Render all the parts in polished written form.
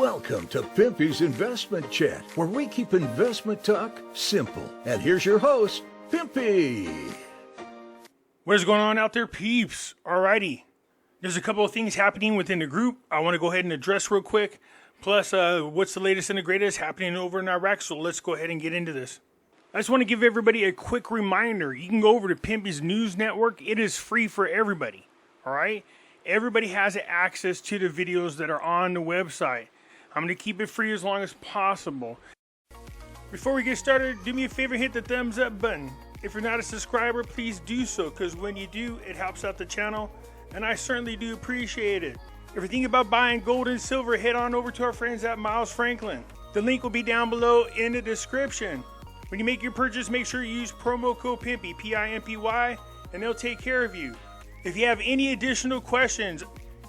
Welcome to Pimpy's Investment Chat, where we keep investment talk simple. And here's your host, Pimpy. What is going on out there, peeps? Alrighty. There's a couple of things happening within the group I want to go ahead and address real quick. Plus, what's the latest and the greatest happening over in Iraq? So let's go ahead and get into this. I just want to give everybody a quick reminder. You can go over to Pimpy's News Network. It is free for everybody. Alright? Everybody has access to the videos that are on the website. I'm going to keep it free as long as possible. Before we get started, do me a favor, hit the thumbs up button. If you're not a subscriber, please do so, because when you do, it helps out the channel, and I certainly do appreciate it. If you're thinking about buying gold and silver, head on over to our friends at Miles Franklin. The link will be down below in the description. When you make your purchase, make sure you use promo code Pimpy, P-I-M-P-Y, and they'll take care of you. If you have any additional questions,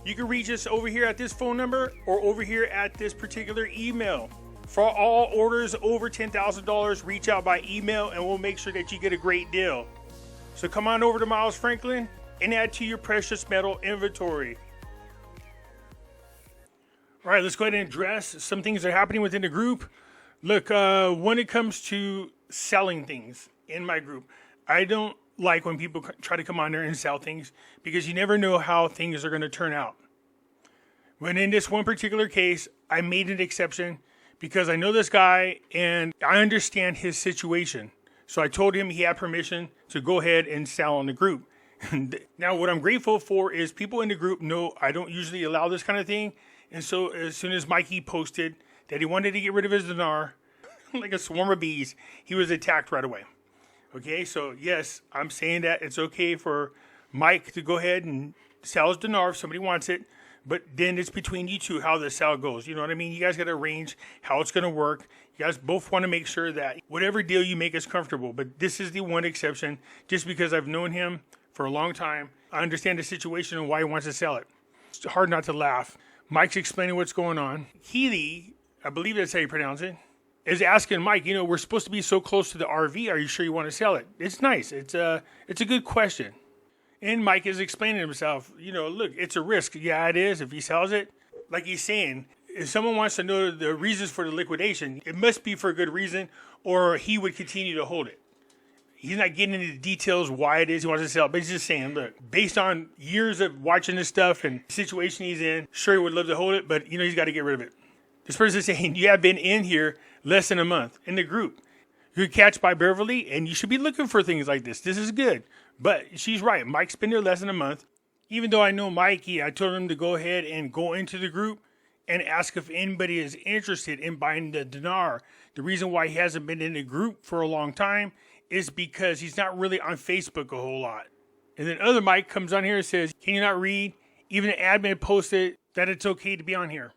you can reach us over here at this phone number or over here at this particular email. For all orders over $10,000, reach out by email and we'll make sure that you get a great deal. So come on over to Miles Franklin and add to your precious metal inventory. All right, let's go ahead and address some things that are happening within the group. Look, when it comes to selling things in my group, I don't like when people try to come on there and sell things, because you never know how things are going to turn out. When in this one particular case, I made an exception because I know this guy and I understand his situation. So I told him he had permission to go ahead and sell on the group. Now, what I'm grateful for is people in the group know I don't usually allow this kind of thing. And so as soon as Mikey posted that he wanted to get rid of his dinar, like a swarm of bees, he was attacked right away. Okay, so yes, I'm saying that it's okay for Mike to go ahead and sell his dinar if somebody wants it, but then it's between you two how the sale goes. You know what I mean? You guys got to arrange how it's going to work. You guys both want to make sure that whatever deal you make is comfortable, but this is the one exception, just because I've known him for a long time. I understand the situation and why he wants to sell it. It's hard not to laugh. Mike's explaining what's going on. Healy, I believe that's how you pronounce it, is asking Mike, we're supposed to be so close to the RV. Are you sure you want to sell it? It's nice. It's a good question. And Mike is explaining himself, look, it's a risk. Yeah, it is. If he sells it, like he's saying, if someone wants to know the reasons for the liquidation, it must be for a good reason, or he would continue to hold it. He's not getting into the details why it is he wants to sell it, but he's just saying, look, based on years of watching this stuff and the situation he's in, sure he would love to hold it, but he's got to get rid of it. This person is saying, you have been in here less than a month in the group. You could catch by Beverly, and you should be looking for things like this. This is good. But she's right. Mike's been there less than a month. Even though I know Mikey, I told him to go ahead and go into the group and ask if anybody is interested in buying the dinar. The reason why he hasn't been in the group for a long time is because he's not really on Facebook a whole lot. And then other Mike comes on here and says, can you not read? Even the admin posted that it's okay to be on here.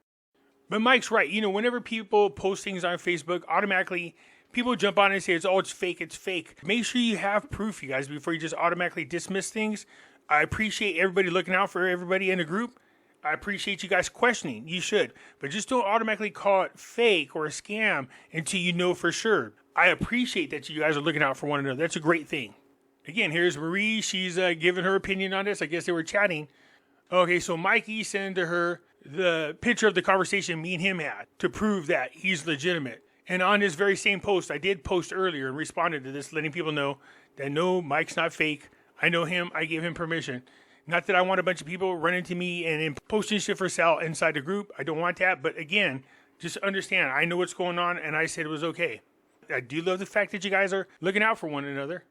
But Mike's right. Whenever people post things on Facebook, automatically people jump on and say, it's fake, it's fake. Make sure you have proof, you guys, before you just automatically dismiss things. I appreciate everybody looking out for everybody in the group. I appreciate you guys questioning. You should. But just don't automatically call it fake or a scam until you know for sure. I appreciate that you guys are looking out for one another. That's a great thing. Again, here's Marie. She's giving her opinion on this. I guess they were chatting. Okay, so Mikey sent to her the picture of the conversation me and him had to prove that he's legitimate. And on this very same post, I did post earlier and responded to this, letting people know that no, Mike's not fake. I know him. I gave him permission. Not that I want a bunch of people running to me and posting shit for sale inside the group. I don't want that. But again, just understand, I know what's going on, and I said it was okay. I do love the fact that you guys are looking out for one another.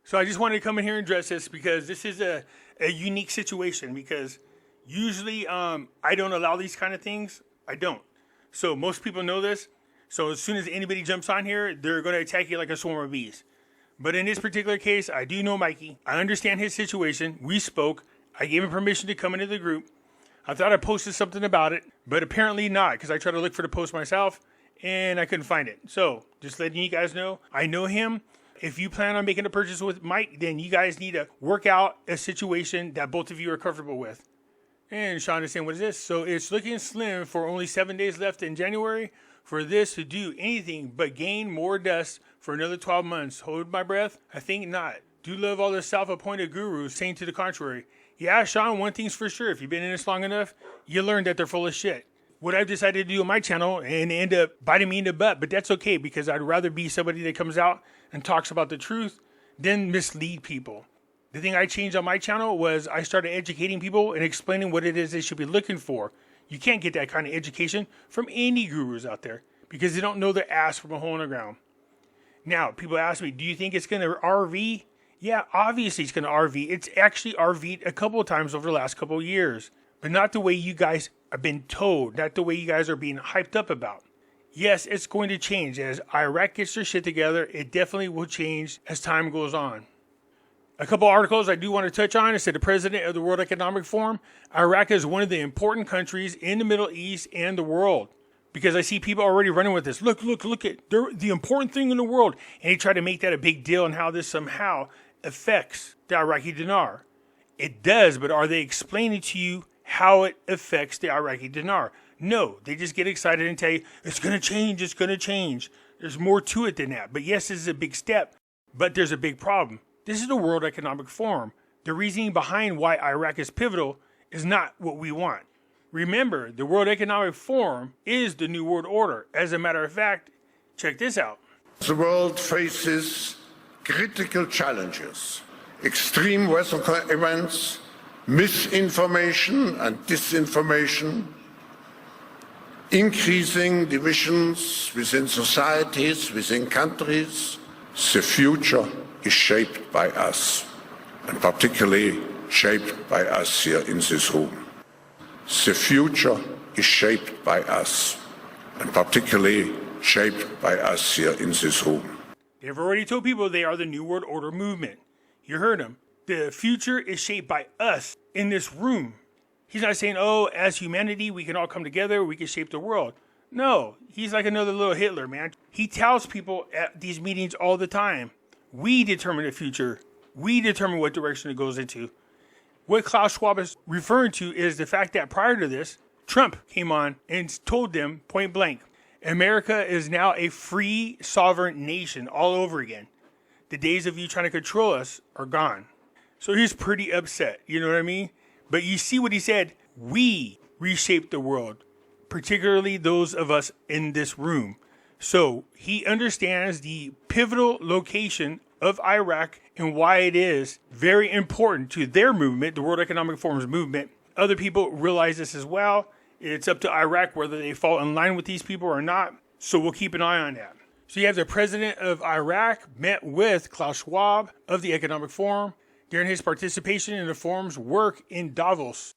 So I just wanted to come in here and address this because this is a unique situation, because usually, I don't allow these kind of things. I don't. So most people know this. So as soon as anybody jumps on here, they're going to attack you like a swarm of bees. But in this particular case, I do know Mikey. I understand his situation. We spoke. I gave him permission to come into the group. I thought I posted something about it, but apparently not, because I tried to look for the post myself and I couldn't find it. So just letting you guys know, I know him. If you plan on making a purchase with Mike, then you guys need to work out a situation that both of you are comfortable with. And Sean is saying, what is this? So it's looking slim for only 7 days left in January for this to do anything but gain more dust for another 12 months. Hold my breath? I think not. Do love all the self-appointed gurus saying to the contrary. Yeah, Sean, one thing's for sure. If you've been in this long enough, you learned that they're full of shit. what I've decided to do on my channel and end up biting me in the butt. But that's okay, because I'd rather be somebody that comes out and talks about the truth than mislead people. The thing I changed on my channel was I started educating people and explaining what it is they should be looking for. You can't get that kind of education from any gurus out there because they don't know their ass from a hole in the ground. Now, people ask me, do you think it's going to RV? Yeah, obviously it's going to RV. It's actually RV'd a couple of times over the last couple of years, but not the way you guys have been told, not the way you guys are being hyped up about. Yes, it's going to change. As Iraq gets their shit together, it definitely will change as time goes on. A couple articles I do want to touch on. It said the president of the World Economic Forum, Iraq is one of the important countries in the Middle East and the world. Because I see people already running with this. Look at the important thing in the world. And they try to make that a big deal and how this somehow affects the Iraqi dinar. It does, but are they explaining to you how it affects the Iraqi dinar? No, they just get excited and tell you, it's going to change, it's going to change. There's more to it than that. But yes, this is a big step, but there's a big problem. This is the World Economic Forum. The reasoning behind why Iraq is pivotal is not what we want. Remember, the World Economic Forum is the New World Order. As a matter of fact, check this out. The world faces critical challenges, extreme weather events, misinformation and disinformation, increasing divisions within societies, within countries. The future is shaped by us, and particularly shaped by us here in this room. The future is shaped by us, and particularly shaped by us here in this room. They've already told people they are the New World Order movement. You heard them. The future is shaped by us in this room. He's not saying, oh, as humanity, we can all come together, we can shape the world. No, he's like another little Hitler, man. He tells people at these meetings all the time, we determine the future. We determine what direction it goes into. What Klaus Schwab is referring to is the fact that prior to this, Trump came on and told them point blank, America is now a free, sovereign nation all over again. The days of you trying to control us are gone. So he's pretty upset, you know what I mean? But you see what he said, we reshape the world, particularly those of us in this room. So he understands the pivotal location of Iraq and why it is very important to their movement, the World Economic Forum's movement. Other people realize this as well. It's up to Iraq whether they fall in line with these people or not. So we'll keep an eye on that. So you have the president of Iraq met with Klaus Schwab of the Economic Forum during his participation in the forum's work in Davos.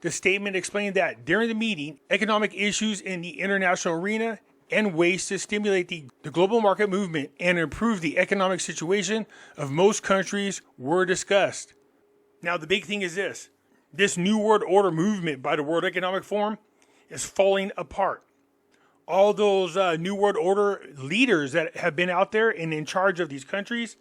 The statement explained that during the meeting, economic issues in the international arena and ways to stimulate the global market movement and improve the economic situation of most countries were discussed. Now, the big thing is this New World Order movement by the World Economic Forum is falling apart. All those New World Order leaders that have been out there and in charge of these countries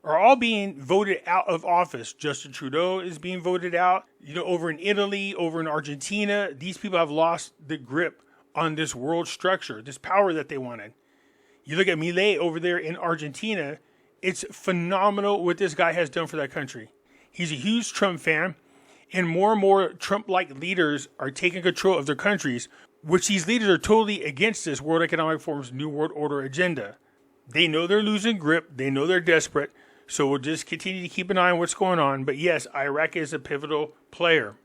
are all being voted out of office. Justin Trudeau is being voted out. Over in Italy, over in Argentina, these people have lost the grip on this world structure, this power that they wanted. You look at Milei over there in Argentina, it's phenomenal what this guy has done for that country. He's a huge Trump fan, and more Trump-like leaders are taking control of their countries, which these leaders are totally against this World Economic Forum's New World Order agenda. They know they're losing grip. They know they're desperate. So we'll just continue to keep an eye on what's going on. But yes, Iraq is a pivotal player.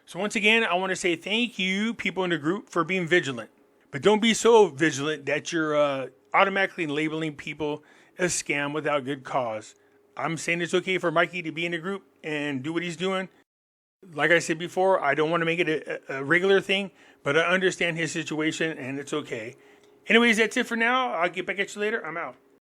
So once again, I want to say thank you, people in the group, for being vigilant. But don't be so vigilant that you're automatically labeling people as scam without good cause. I'm saying it's okay for Mikey to be in the group and do what he's doing. Like I said before, I don't want to make it a regular thing, but I understand his situation and it's okay. Anyways, that's it for now. I'll get back at you later. I'm out.